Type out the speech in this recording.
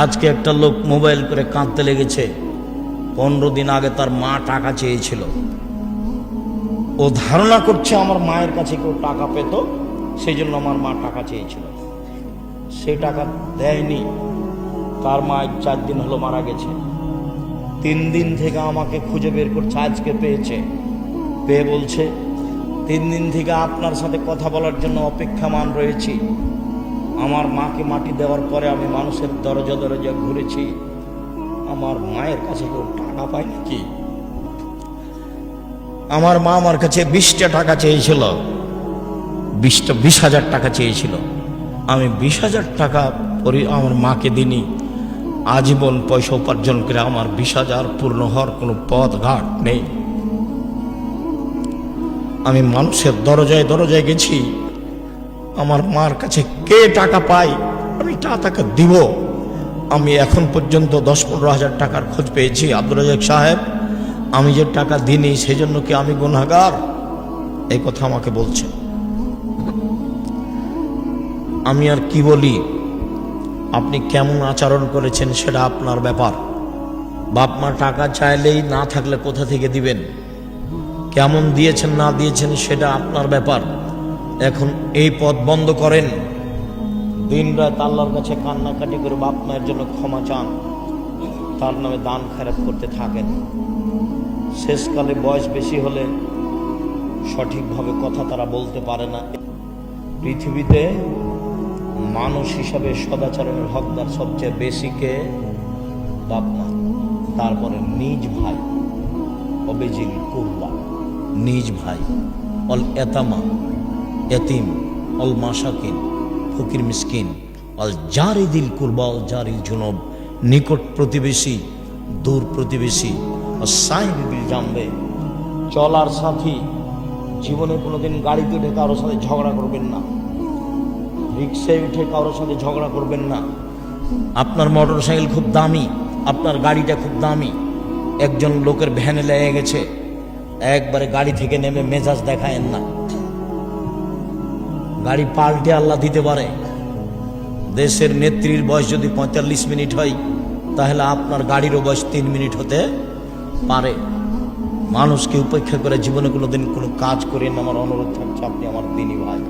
আজকে একটা লোক মোবাইল করে কাঁদতে লেগেছে। 15 দিন আগে তার মা টাকা চেয়েছিল। ও ধারণা করছে আমার মায়ের কাছে কেউ টাকা পেত, সেই জন্য আমার মা টাকা চেয়েছিল। সে টাকা দেয়নি। তার মা 4 দিন হলো মারা গেছে। 3 দিন থেকে আমাকে খুঁজে বের করছে, আজকে পেয়েছে। পেয়ে বলছে 3 দিন থেকে আপনার সাথে কথা বলার জন্য অপেক্ষামান রয়েছি। আমার মাকে মাটি দেওয়ার পরে আমি মানুষের দরজা দরজা ঘুরেছি, আমার মায়ের কাছে কেউ টাকা পায় নাকি? আমার মা আমার কাছে 20টা টাকা চেয়েছিল, 20,000 টাকা চেয়েছিল। আমি 20,000 টাকা আমার মাকে দিনি। আজীবন পয়সা উপার্জন করে আমার 20,000 পূর্ণ হওয়ার কোনো পথ ঘাট নেই। আমি মানুষের দরজায় দরজায় গেছি, আমার মার কাছে কে টাকা পায় আমি টাকা দিব। আমি এখন পর্যন্ত 10-15 হাজার টাকার খোঁজ পেয়েছি। আব্দুর রাজ্জাক সাহেব, আমি যে টাকা দিইনি সেজন্য কি আমি গুনাহগার? এই কথা আমাকে বলছে। আমি আর কি বলি? আপনি কেমন আচরণ করেছেন সেটা আপনার ব্যাপার। বাপ মা টাকা চাইলেই না থাকলে কোথা থেকে দিবেন? কেমন দিয়েছেন না দিয়েছেন সেটা আপনার ব্যাপার। এখন এই পথ বন্ধ করেন, দিন রাত আল্লাহর কাছে কান্নাকাটি করে বাপ মায়ের জন্য ক্ষমা চান, তার নামে দান খেরাত করতে থাকেন। শেষকালে বয়স বেশি হলে সঠিকভাবে কথা তারা বলতে পারে না। পৃথিবীতে মানুষ হিসাবে সদাচরণের হকদার সবচেয়ে বেশি কে? বাপ মা, তারপরে নিজ ভাই, অবেজিল কুরবা, নিজ ভাই, অল এতামা, এতিম, অল মাসাকিন, ফকির মিসকিন, অল জারি দিল কুরবা, অল জারি জুনব, নিকট প্রতিবেশী, দূর প্রতিবেশী, সাহিব বিল জামবে, চলার সাথী। জীবনে কোনোদিন গাড়িতে উঠে কারোর সাথে ঝগড়া করবেন না, রিক্সায় উঠে কারোর সাথে ঝগড়া করবেন না। আপনার মোটর সাইকেল খুব দামি, আপনার গাড়িটা খুব দামি, একজন লোকের ভ্যানে লেগে গেছে, একবারে গাড়ি থেকে নেমে মেজাজ দেখায়েন না। গাড়ি পাল্টে আল্লাহ দিতে পারে। দেশের নেত্রীর বয়স যদি 45 মিনিট হয়, তাহলে আপনার গাড়িরও বয়স 3 মিনিট হতে পারে। মানুষকে উপেক্ষা করে জীবনে কোনোদিন কোনো কাজ করেন, আমার অনুরোধ থাকছে, আপনি আমার দিনী ভাই।